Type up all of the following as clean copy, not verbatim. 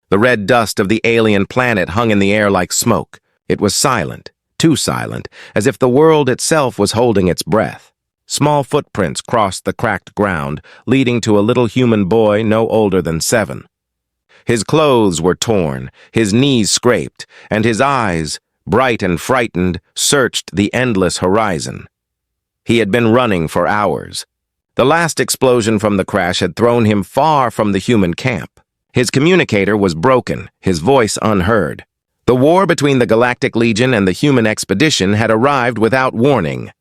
The red dust of the alien planet hung in the air like smoke. It was silent, too silent, as if the world itself was holding its breath. Small footprints crossed the cracked ground, leading to a little human boy no older than 7. His clothes were torn, his knees scraped, and his eyes, bright and frightened, searched the endless horizon. He had been running for hours. The last explosion from the crash had thrown him far from the human camp. His communicator was broken, his voice unheard. The war between the Galactic Legion and the human expedition had arrived without warning.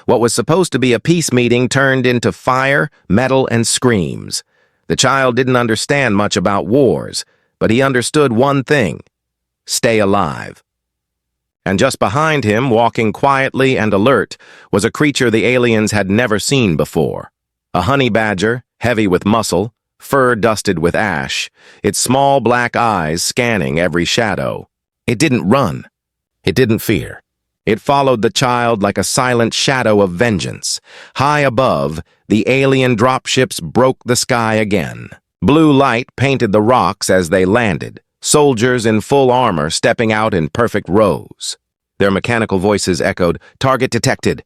What was supposed to be a peace meeting turned into fire, metal, and screams. The child didn't understand much about wars, but he understood one thing: stay alive. And just behind him, walking quietly and alert, was a creature the aliens had never seen before. A honey badger, heavy with muscle, fur dusted with ash, its small black eyes scanning every shadow. It didn't run. It didn't fear. It followed the child like a silent shadow of vengeance. High above, the alien dropships broke the sky again. Blue light painted the rocks as they landed, soldiers in full armor stepping out in perfect rows. Their mechanical voices echoed, "Target detected."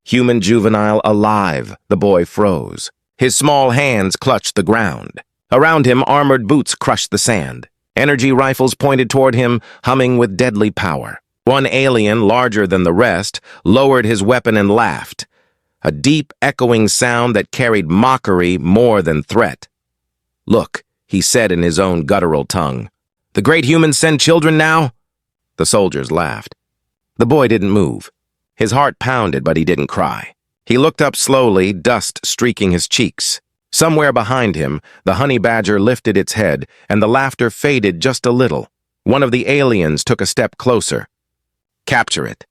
Human juvenile alive, the boy froze. His small hands clutched the ground. Around him, armored boots crushed the sand. Energy rifles pointed toward him, humming with deadly power. One alien, larger than the rest, lowered his weapon and laughed. A deep, echoing sound that carried mockery more than threat. "Look," he said in his own guttural tongue. "The great humans send children now?" The soldiers laughed. The boy didn't move. His heart pounded, but he didn't cry. He looked up slowly, dust streaking his cheeks. Somewhere behind him, the honey badger lifted its head, and the laughter faded just a little. One of the aliens took a step closer. "Capture it.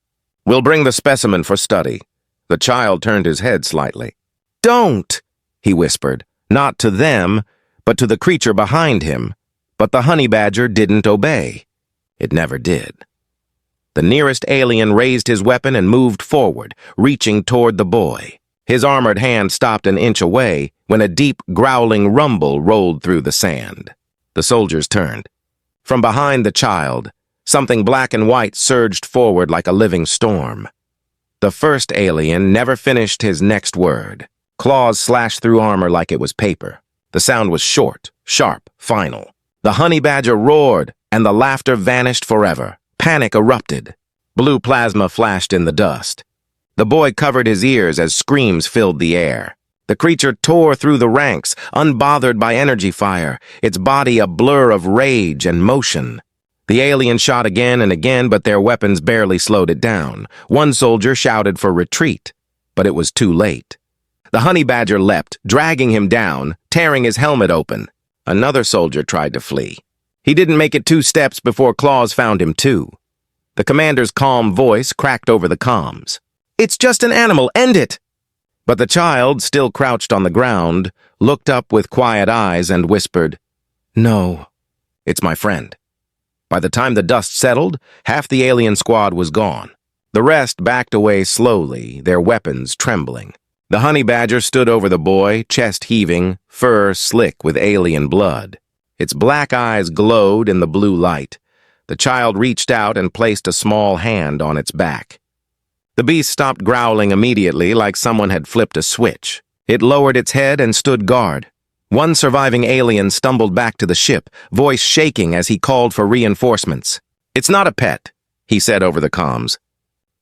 We'll bring the specimen for study." The child turned his head slightly. "Don't!" he whispered, not to them, but to the creature behind him. But the honey badger didn't obey. It never did. The nearest alien raised his weapon and moved forward, reaching toward the boy. His armored hand stopped an inch away when a deep, growling rumble rolled through the sand. The soldiers turned. From behind the child, something black and white surged forward like a living storm. The first alien never finished his next word. Claws slashed through armor like it was paper. The sound was short, sharp, final. The honey badger roared, and the laughter vanished forever. Panic erupted. Blue plasma flashed in the dust. The boy covered his ears as screams filled the air. The creature tore through the ranks, unbothered by energy fire, its body a blur of rage and motion. The alien shot again and again, but their weapons barely slowed it down. One soldier shouted for retreat, but it was too late. The honey badger leapt, dragging him down, tearing his helmet open. Another soldier tried to flee. He didn't make it 2 steps before claws found him too. The commander's calm voice cracked over the comms. "It's just an animal, end it!" But the child, still crouched on the ground, looked up with quiet eyes and whispered, "No, it's my friend." By the time the dust settled, half the alien squad was gone. The rest backed away slowly, their weapons trembling. The honey badger stood over the boy, chest heaving, fur slick with alien blood. Its black eyes glowed in the blue light. The child reached out and placed a small hand on its back. The beast stopped growling immediately like someone had flipped a switch. It lowered its head and stood guard. One surviving alien stumbled back to the ship, voice shaking as he called for reinforcements. "It's not a pet," he said over the comms.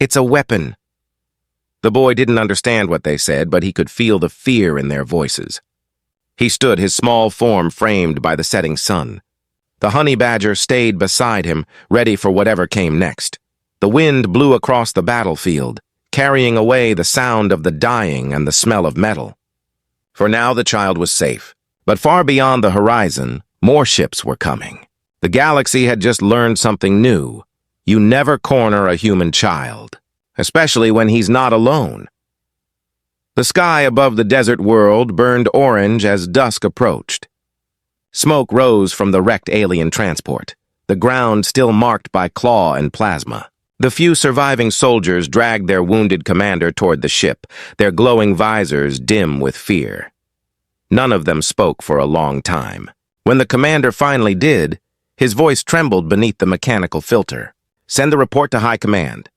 "It's a weapon." The boy didn't understand what they said, but he could feel the fear in their voices. He stood, his small form framed by the setting sun. The honey badger stayed beside him, ready for whatever came next. The wind blew across the battlefield, carrying away the sound of the dying and the smell of metal. For now, the child was safe. But far beyond the horizon, more ships were coming. The galaxy had just learned something new. You never corner a human child, especially when he's not alone. The sky above the desert world burned orange as dusk approached. Smoke rose from the wrecked alien transport, the ground still marked by claw and plasma. The few surviving soldiers dragged their wounded commander toward the ship, their glowing visors dim with fear. None of them spoke for a long time. When the commander finally did, His voice trembled beneath the mechanical filter. "Send the report to High Command.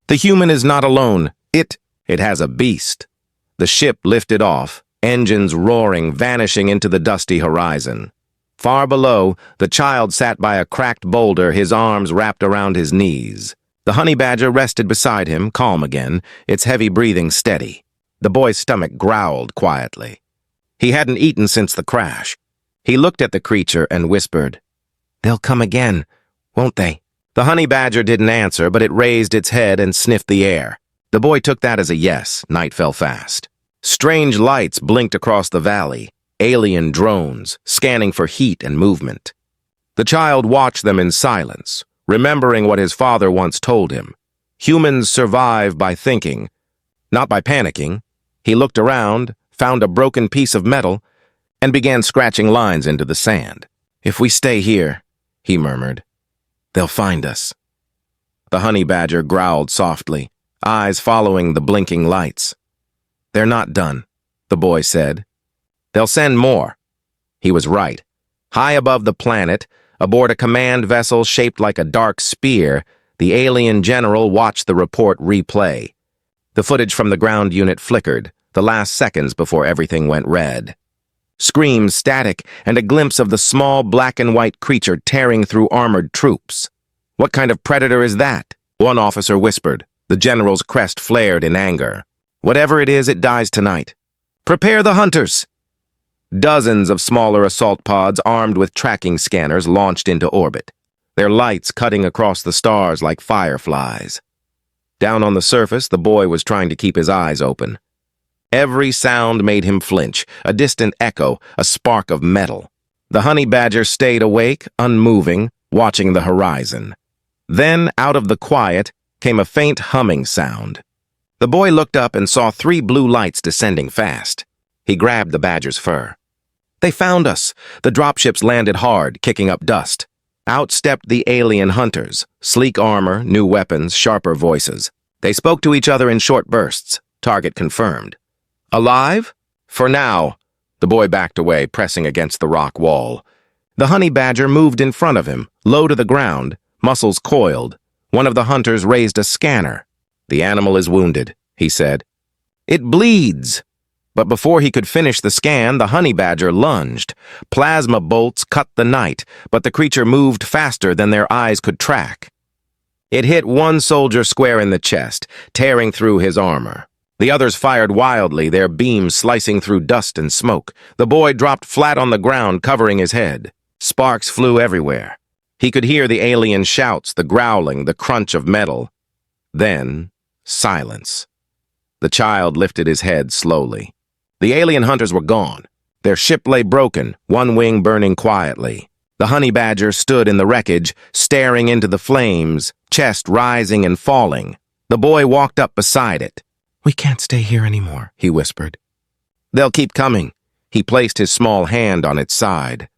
The human is not alone. It has a beast." The ship lifted off, engines roaring, vanishing into the dusty horizon. Far below, the child sat by a cracked boulder, his arms wrapped around his knees. The honey badger rested beside him, calm again, its heavy breathing steady. The boy's stomach growled quietly. He hadn't eaten since the crash. He looked at the creature and whispered, "They'll come again, won't they?" The honey badger didn't answer, but it raised its head and sniffed the air. The boy took that as a yes. Night fell fast. Strange lights blinked across the valley, alien drones, scanning for heat and movement. The child watched them in silence, remembering what his father once told him. Humans survive by thinking, not by panicking. He looked around, found a broken piece of metal, and began scratching lines into the sand. "If we stay here," he murmured, "they'll find us." The honey badger growled softly, eyes following the blinking lights. "They're not done," the boy said. "They'll send more." He was right. High above the planet, aboard a command vessel shaped like a dark spear, the alien general watched the report replay. The footage from the ground unit flickered, the last seconds before everything went red. Screams, static, and a glimpse of the small black and white creature tearing through armored troops. "What kind of predator is that?" one officer whispered. The general's crest flared in anger. "Whatever it is, it dies tonight. Prepare the hunters!" Dozens of smaller assault pods armed with tracking scanners launched into orbit, their lights cutting across the stars like fireflies. Down on the surface, the boy was trying to keep his eyes open. Every sound made him flinch, a distant echo, a spark of metal. The honey badger stayed awake, unmoving, watching the horizon. Then, out of the quiet, came a faint humming sound. The boy looked up and saw 3 blue lights descending fast. He grabbed the badger's fur. "They found us!" The dropships landed hard, kicking up dust. Out stepped the alien hunters, sleek armor, new weapons, sharper voices. They spoke to each other in short bursts. Target confirmed. "Alive?" "For now." The boy backed away, pressing against the rock wall. The honey badger moved in front of him, low to the ground, muscles coiled. One of the hunters raised a scanner. "The animal is wounded," he said. "It bleeds." But before he could finish the scan, the honey badger lunged. Plasma bolts cut the night, but the creature moved faster than their eyes could track. It hit one soldier square in the chest, tearing through his armor. The others fired wildly, their beams slicing through dust and smoke. The boy dropped flat on the ground, covering his head. Sparks flew everywhere. He could hear the alien shouts, the growling, the crunch of metal. Then, silence. The child lifted his head slowly. The alien hunters were gone. Their ship lay broken, one wing burning quietly. The honey badger stood in the wreckage, staring into the flames, chest rising and falling. The boy walked up beside it. "We can't stay here anymore," he whispered. "They'll keep coming." He placed his small hand on its side.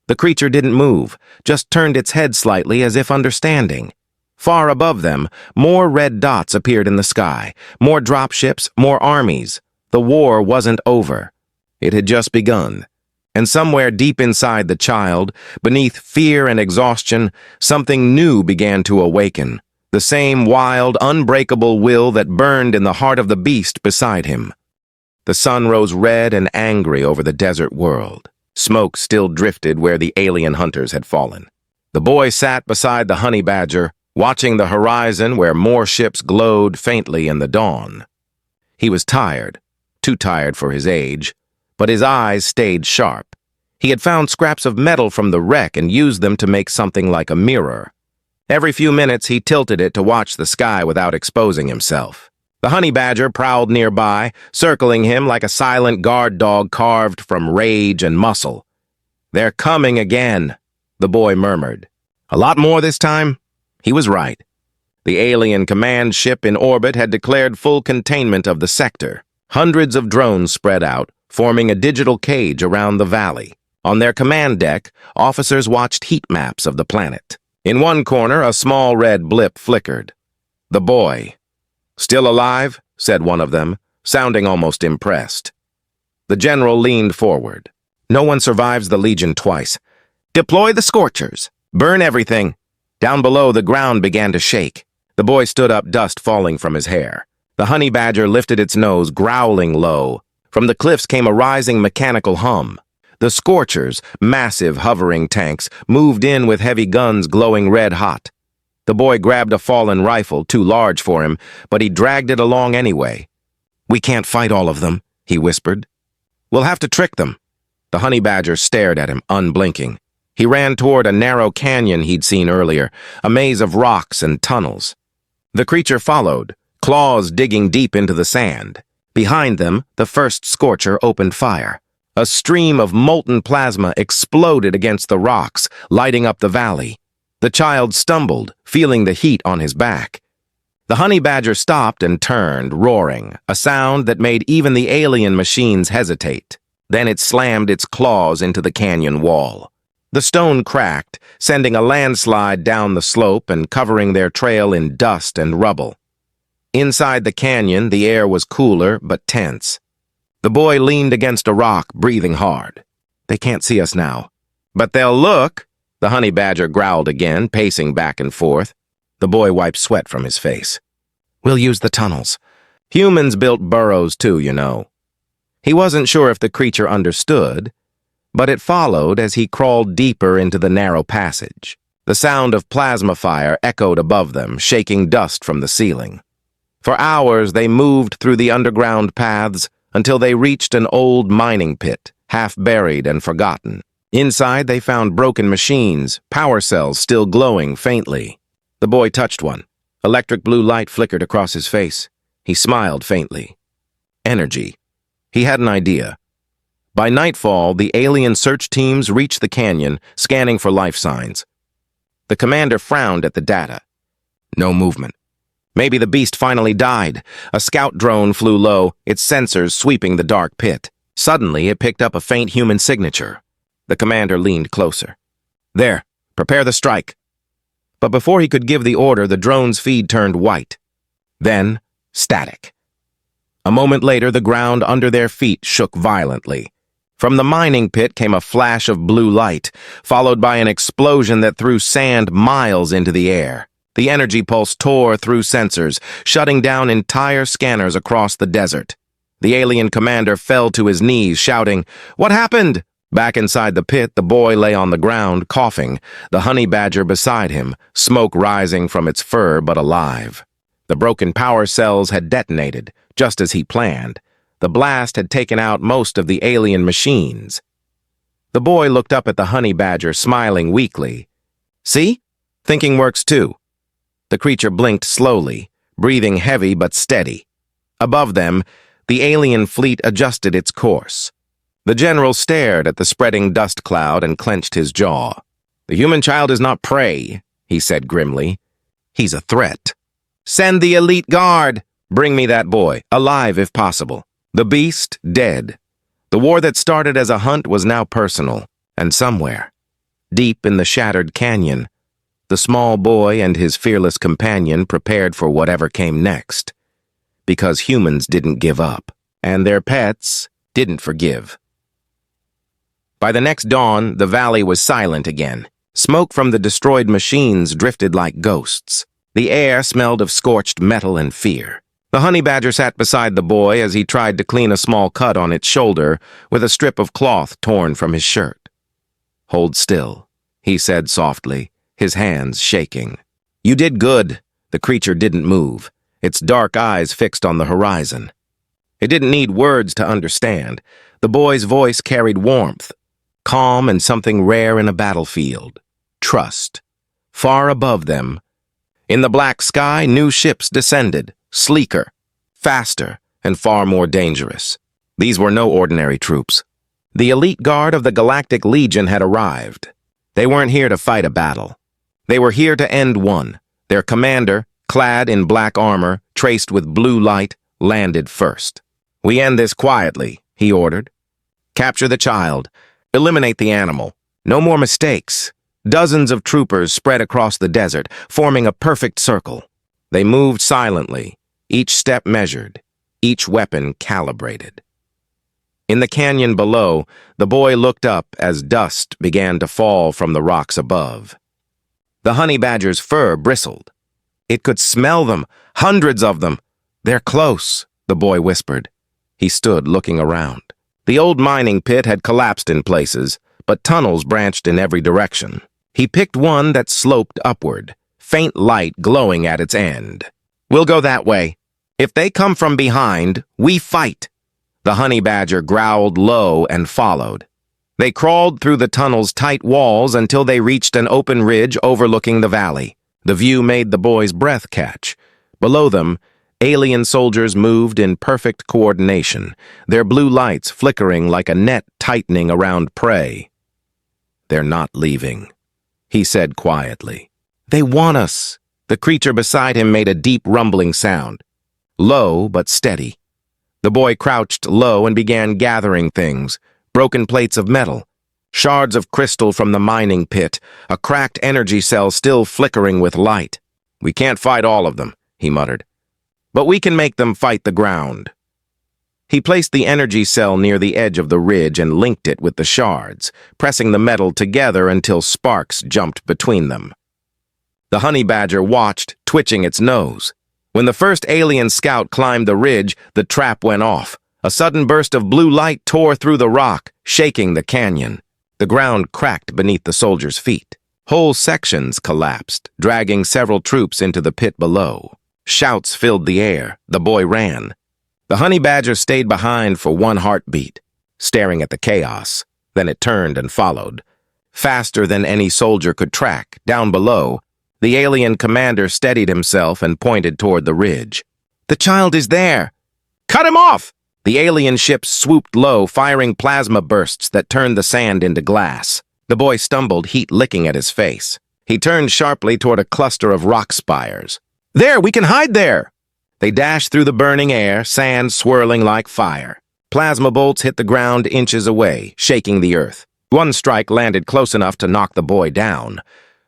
The creature didn't move, just turned its head slightly as if understanding. Far above them, more red dots appeared in the sky, more dropships, more armies. The war wasn't over. It had just begun. And somewhere deep inside the child, beneath fear and exhaustion, something new began to awaken. The same wild, unbreakable will that burned in the heart of the beast beside him. The sun rose red and angry over the desert world. Smoke still drifted where the alien hunters had fallen. The boy sat beside the honey badger, watching the horizon where more ships glowed faintly in the dawn. He was tired, too tired for his age, but his eyes stayed sharp. He had found scraps of metal from the wreck and used them to make something like a mirror. Every few minutes he tilted it to watch the sky without exposing himself. The honey badger prowled nearby, circling him like a silent guard dog carved from rage and muscle. "They're coming again," the boy murmured. "A lot more this time?" He was right. The alien command ship in orbit had declared full containment of the sector. Hundreds of drones spread out, forming a digital cage around the valley. On their command deck, officers watched heat maps of the planet. In one corner, a small red blip flickered. "The boy." "Still alive?" said one of them, sounding almost impressed. The general leaned forward. "No one survives the Legion twice. Deploy the Scorchers." Burn everything! Down below, the ground began to shake. The boy stood up, dust falling from his hair. The honey badger lifted its nose, growling low. From the cliffs came a rising mechanical hum. The scorchers, massive hovering tanks, moved in with heavy guns glowing red hot. The boy grabbed a fallen rifle, too large for him, but he dragged it along anyway. "We can't fight all of them," he whispered. "We'll have to trick them." The honey badger stared at him, unblinking. He ran toward a narrow canyon he'd seen earlier, a maze of rocks and tunnels. The creature followed, claws digging deep into the sand. Behind them, the first scorcher opened fire. A stream of molten plasma exploded against the rocks, lighting up the valley. The child stumbled, feeling the heat on his back. The honey badger stopped and turned, roaring, a sound that made even the alien machines hesitate. Then it slammed its claws into the canyon wall. The stone cracked, sending a landslide down the slope and covering their trail in dust and rubble. Inside the canyon, the air was cooler but tense. The boy leaned against a rock, breathing hard. "They can't see us now." "But they'll look," the honey badger growled again, pacing back and forth. The boy wiped sweat from his face. "We'll use the tunnels. Humans built burrows too, you know." He wasn't sure if the creature understood, but it followed as he crawled deeper into the narrow passage. The sound of plasma fire echoed above them, shaking dust from the ceiling. For hours they moved through the underground paths until they reached an old mining pit, half buried and forgotten. Inside they found broken machines, power cells still glowing faintly. The boy touched one. Electric blue light flickered across his face. He smiled faintly. Energy. He had an idea. By nightfall, the alien search teams reached the canyon, scanning for life signs. The commander frowned at the data. No movement. Maybe the beast finally died. A scout drone flew low, its sensors sweeping the dark pit. Suddenly, it picked up a faint human signature. The commander leaned closer. "There, prepare the strike." But before he could give the order, the drone's feed turned white. Then, static. A moment later, the ground under their feet shook violently. From the mining pit came a flash of blue light, followed by an explosion that threw sand miles into the air. The energy pulse tore through sensors, shutting down entire scanners across the desert. The alien commander fell to his knees, shouting, "What happened?" Back inside the pit, the boy lay on the ground, coughing, the honey badger beside him, smoke rising from its fur but alive. The broken power cells had detonated, just as he planned. The blast had taken out most of the alien machines. The boy looked up at the honey badger, smiling weakly. "See? Thinking works too." The creature blinked slowly, breathing heavy but steady. Above them, the alien fleet adjusted its course. The general stared at the spreading dust cloud and clenched his jaw. "The human child is not prey," he said grimly. "He's a threat. Send the elite guard! Bring me that boy, alive if possible. The beast, dead. The war that started as a hunt was now personal, and somewhere, deep in the shattered canyon, the small boy and his fearless companion prepared for whatever came next. Because humans didn't give up, and their pets didn't forgive. By the next dawn, the valley was silent again. Smoke from the destroyed machines drifted like ghosts. The air smelled of scorched metal and fear. The honey badger sat beside the boy as he tried to clean a small cut on its shoulder with a strip of cloth torn from his shirt. "Hold still," he said softly, his hands shaking. "You did good." The creature didn't move, its dark eyes fixed on the horizon. It didn't need words to understand. The boy's voice carried warmth, calm and something rare in a battlefield. Trust. Far above them, in the black sky, new ships descended, sleeker, faster, and far more dangerous. These were no ordinary troops. The elite guard of the Galactic Legion had arrived. They weren't here to fight a battle. They were here to end one. Their commander, clad in black armor, traced with blue light, landed first. "We end this quietly," he ordered. "Capture the child. Eliminate the animal. No more mistakes." Dozens of troopers spread across the desert, forming a perfect circle. They moved silently, each step measured, each weapon calibrated. In the canyon below, the boy looked up as dust began to fall from the rocks above. The honey badger's fur bristled. It could smell them, hundreds of them. They're close, the boy whispered. He stood looking around. The old mining pit had collapsed in places, but tunnels branched in every direction. He picked one that sloped upward, faint light glowing at its end. We'll go that way. If they come from behind, we fight. The honey badger growled low and followed. They crawled through the tunnel's tight walls until they reached an open ridge overlooking the valley. The view made the boy's breath catch. Below them, alien soldiers moved in perfect coordination, their blue lights flickering like a net tightening around prey. They're not leaving, he said quietly. They want us. The creature beside him made a deep rumbling sound. Low but steady. The boy crouched low and began gathering things. Broken plates of metal, shards of crystal from the mining pit, a cracked energy cell still flickering with light. We can't fight all of them, he muttered. But we can make them fight the ground. He placed the energy cell near the edge of the ridge and linked it with the shards, pressing the metal together until sparks jumped between them. The honey badger watched, twitching its nose. When the first alien scout climbed the ridge, the trap went off. A sudden burst of blue light tore through the rock, shaking the canyon. The ground cracked beneath the soldiers' feet. Whole sections collapsed, dragging several troops into the pit below. Shouts filled the air. The boy ran. The honey badger stayed behind for one heartbeat, staring at the chaos. Then it turned and followed. Faster than any soldier could track, down below, the alien commander steadied himself and pointed toward the ridge. The child is there! Cut him off! The alien ship swooped low, firing plasma bursts that turned the sand into glass. The boy stumbled, heat licking at his face. He turned sharply toward a cluster of rock spires. There, we can hide there! They dashed through the burning air, sand swirling like fire. Plasma bolts hit the ground inches away, shaking the earth. One strike landed close enough to knock the boy down.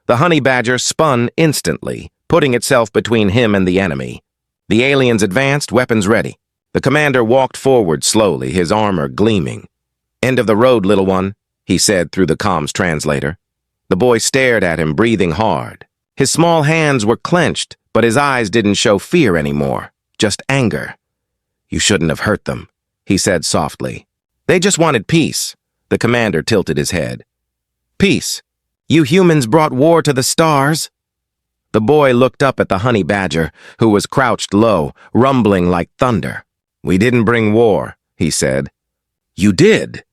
The honey badger spun instantly, putting itself between him and the enemy. The aliens advanced, weapons ready. The commander walked forward slowly, his armor gleaming. End of the road, little one, he said through the comms translator. The boy stared at him, breathing hard. His small hands were clenched, but his eyes didn't show fear anymore, just anger. You shouldn't have hurt them, he said softly. They just wanted peace. The commander tilted his head. Peace? You humans brought war to the stars? The boy looked up at the honey badger, who was crouched low, rumbling like thunder. We didn't bring war, he said. You did.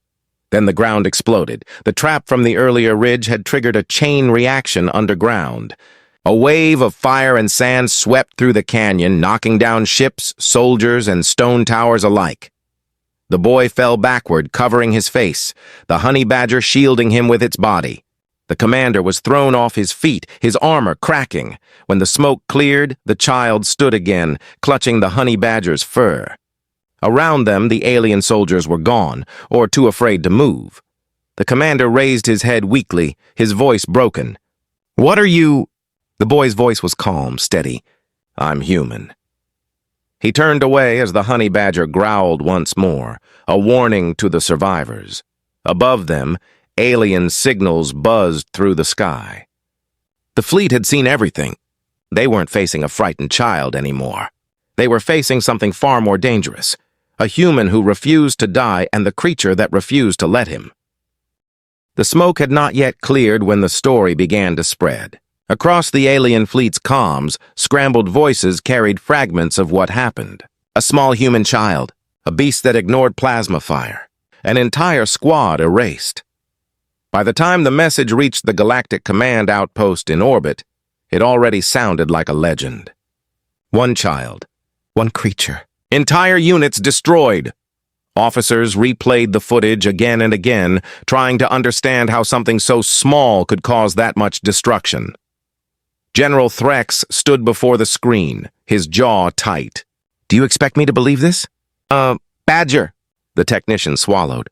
Then the ground exploded. The trap from the earlier ridge had triggered a chain reaction underground. A wave of fire and sand swept through the canyon, knocking down ships, soldiers, and stone towers alike. The boy fell backward, covering his face, the honey badger shielding him with its body. The commander was thrown off his feet, his armor cracking. When the smoke cleared, the child stood again, clutching the honey badger's fur. Around them, the alien soldiers were gone, or too afraid to move. The commander raised his head weakly, his voice broken. What are you? The boy's voice was calm, steady. I'm human. He turned away as the honey badger growled once more, a warning to the survivors. Above them, alien signals buzzed through the sky. The fleet had seen everything. They weren't facing a frightened child anymore. They were facing something far more dangerous. A human who refused to die and the creature that refused to let him. The smoke had not yet cleared when the story began to spread. Across the alien fleet's comms, scrambled voices carried fragments of what happened. A small human child, a beast that ignored plasma fire, an entire squad erased. By the time the message reached the galactic command outpost in orbit, it already sounded like a legend. One child, one creature. Entire units destroyed. Officers replayed the footage again and again, trying to understand how something so small could cause that much destruction. General Threx stood before the screen, his jaw tight. Do you expect me to believe this? Badger, the technician swallowed.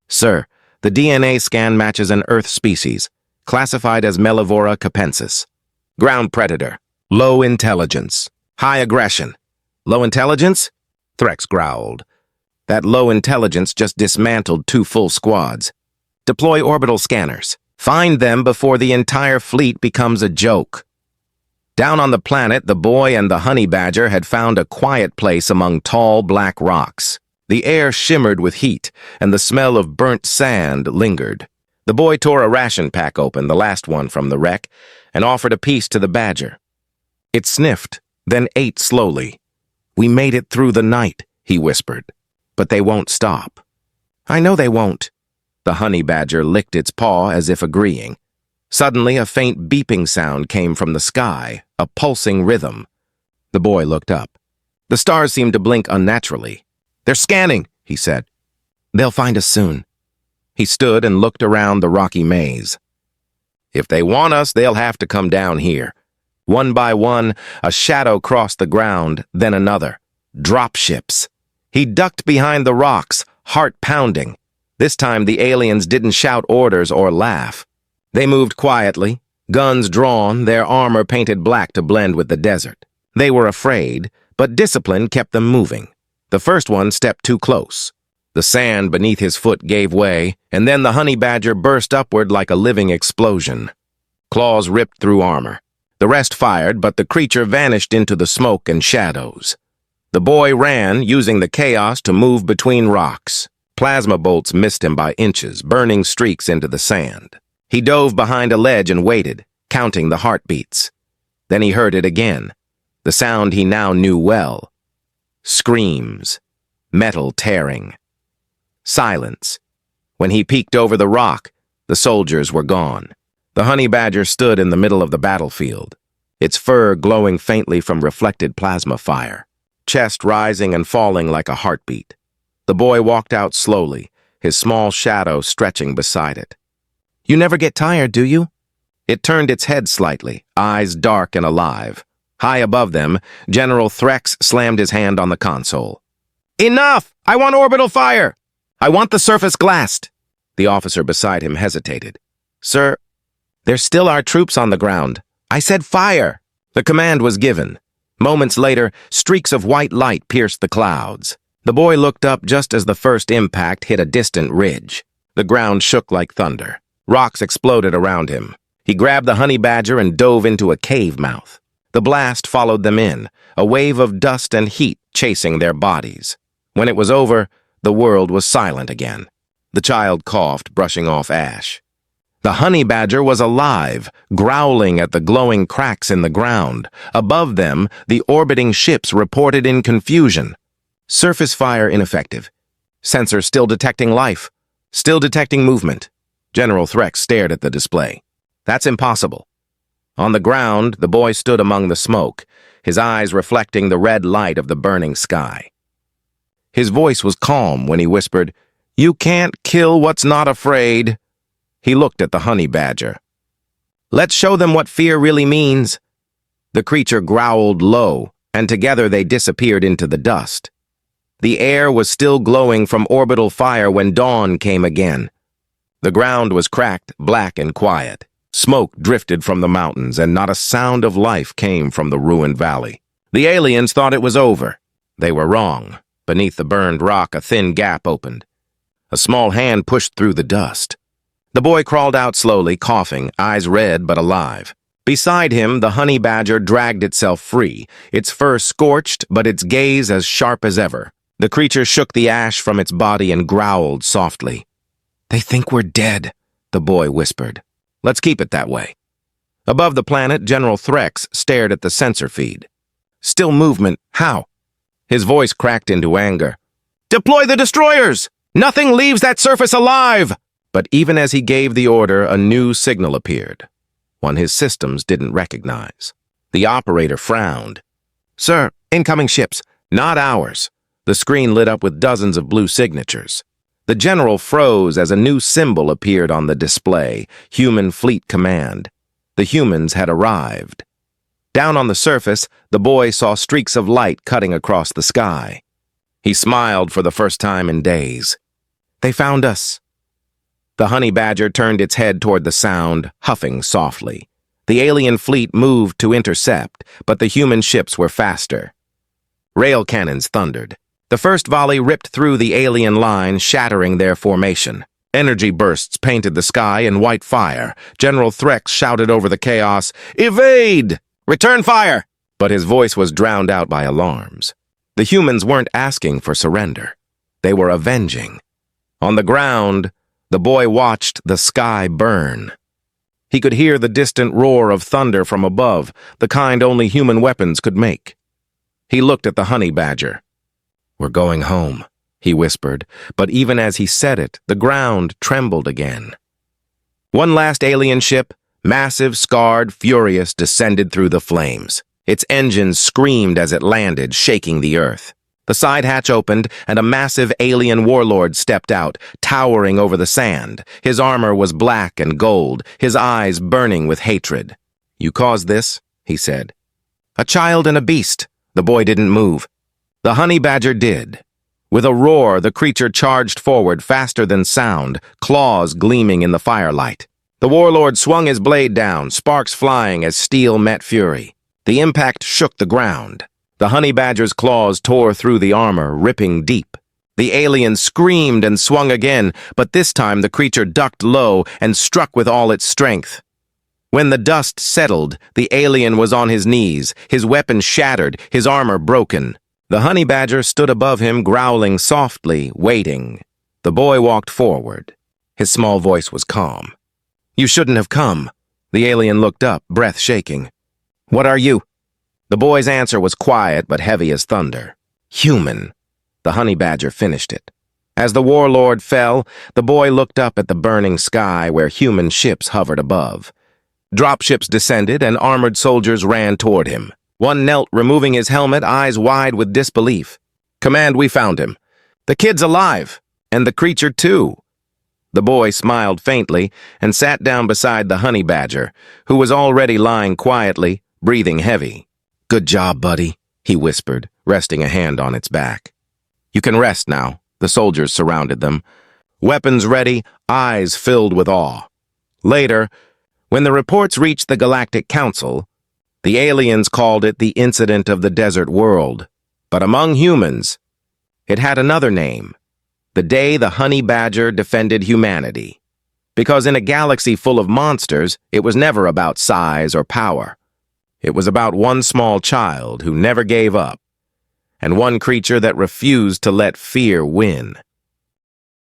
Sir, the DNA scan matches an Earth species, classified as Mellivora capensis. Ground predator, low intelligence, high aggression. Low intelligence? Threx growled. That low intelligence just dismantled 2 full squads. Deploy orbital scanners. Find them before the entire fleet becomes a joke. Down on the planet, the boy and the honey badger had found a quiet place among tall black rocks. The air shimmered with heat, and the smell of burnt sand lingered. The boy tore a ration pack open, the last one from the wreck, and offered a piece to the badger. It sniffed, then ate slowly. "We made it through the night," he whispered. "But they won't stop." "I know they won't." The honey badger licked its paw as if agreeing. Suddenly, a faint beeping sound came from the sky, a pulsing rhythm. The boy looked up. The stars seemed to blink unnaturally. "They're scanning," he said. "They'll find us soon." He stood and looked around the rocky maze. "If they want us, they'll have to come down here." One by one, a shadow crossed the ground, then another. Drop ships. He ducked behind the rocks, heart pounding. This time the aliens didn't shout orders or laugh. They moved quietly, guns drawn, their armor painted black to blend with the desert. They were afraid, but discipline kept them moving. The first one stepped too close. The sand beneath his foot gave way, and then the honey badger burst upward like a living explosion. Claws ripped through armor. The rest fired, but the creature vanished into the smoke and shadows. The boy ran, using the chaos to move between rocks. Plasma bolts missed him by inches, burning streaks into the sand. He dove behind a ledge and waited, counting the heartbeats. Then he heard it again, the sound he now knew well. Screams, metal tearing. Silence. When he peeked over the rock, the soldiers were gone. The honey badger stood in the middle of the battlefield, its fur glowing faintly from reflected plasma fire, chest rising and falling like a heartbeat. The boy walked out slowly, his small shadow stretching beside it. "You never get tired, do you?" It turned its head slightly, eyes dark and alive. High above them, General Threx slammed his hand on the console. "Enough! I want orbital fire! I want the surface glassed!" The officer beside him hesitated. "Sir, there's still our troops on the ground. I said fire!" The command was given. Moments later, streaks of white light pierced the clouds. The boy looked up just as the first impact hit a distant ridge. The ground shook like thunder. Rocks exploded around him. He grabbed the honey badger and dove into a cave mouth. The blast followed them in, a wave of dust and heat chasing their bodies. When it was over, the world was silent again. The child coughed, brushing off ash. The honey badger was alive, growling at the glowing cracks in the ground. Above them, the orbiting ships reported in confusion. Surface fire ineffective. Sensor still detecting life. Still detecting movement. General Threx stared at the display. "That's impossible." On the ground, the boy stood among the smoke, his eyes reflecting the red light of the burning sky. His voice was calm when he whispered, "You can't kill what's not afraid." He looked at the honey badger. "Let's show them what fear really means." The creature growled low, and together they disappeared into the dust. The air was still glowing from orbital fire when dawn came again. The ground was cracked, black and quiet. Smoke drifted from the mountains, and not a sound of life came from the ruined valley. The aliens thought it was over. They were wrong. Beneath the burned rock, a thin gap opened. A small hand pushed through the dust. The boy crawled out slowly, coughing, eyes red but alive. Beside him, the honey badger dragged itself free, its fur scorched but its gaze as sharp as ever. The creature shook the ash from its body and growled softly. "They think we're dead," the boy whispered. "Let's keep it that way." Above the planet, General Threx stared at the sensor feed. "Still movement. How?" His voice cracked into anger. "Deploy the destroyers! Nothing leaves that surface alive!" But even as he gave the order, a new signal appeared, one his systems didn't recognize. The operator frowned. "Sir, incoming ships, not ours." The screen lit up with dozens of blue signatures. The general froze as a new symbol appeared on the display, Human Fleet Command. The humans had arrived. Down on the surface, the boy saw streaks of light cutting across the sky. He smiled for the first time in days. "They found us." The honey badger turned its head toward the sound, huffing softly. The alien fleet moved to intercept, but the human ships were faster. Rail cannons thundered. The first volley ripped through the alien line, shattering their formation. Energy bursts painted the sky in white fire. General Threx shouted over the chaos, "Evade! Return fire!" But his voice was drowned out by alarms. The humans weren't asking for surrender. They were avenging. On the ground, the boy watched the sky burn. He could hear the distant roar of thunder from above, the kind only human weapons could make. He looked at the honey badger. "We're going home," he whispered, but even as he said it, the ground trembled again. One last alien ship, massive, scarred, furious, descended through the flames. Its engines screamed as it landed, shaking the earth. The side hatch opened, and a massive alien warlord stepped out, towering over the sand. His armor was black and gold, his eyes burning with hatred. "You caused this," he said. "A child and a beast." The boy didn't move. The honey badger did. With a roar, the creature charged forward faster than sound, claws gleaming in the firelight. The warlord swung his blade down, sparks flying as steel met fury. The impact shook the ground. The honey badger's claws tore through the armor, ripping deep. The alien screamed and swung again, but this time the creature ducked low and struck with all its strength. When the dust settled, the alien was on his knees, his weapon shattered, his armor broken. The honey badger stood above him, growling softly, waiting. The boy walked forward. His small voice was calm. "You shouldn't have come." The alien looked up, breath shaking. "What are you?" The boy's answer was quiet but heavy as thunder. "Human." The honey badger finished it. As the warlord fell, the boy looked up at the burning sky where human ships hovered above. Dropships descended and armored soldiers ran toward him. One knelt, removing his helmet, eyes wide with disbelief. "Command, we found him. The kid's alive, and the creature too." The boy smiled faintly and sat down beside the honey badger, who was already lying quietly, breathing heavy. "Good job, buddy," he whispered, resting a hand on its back. "You can rest now." The soldiers surrounded them, weapons ready, eyes filled with awe. Later, when the reports reached the Galactic Council, the aliens called it the Incident of the Desert World. But among humans, it had another name: the day the honey badger defended humanity. Because in a galaxy full of monsters, it was never about size or power. It was about one small child who never gave up, and one creature that refused to let fear win.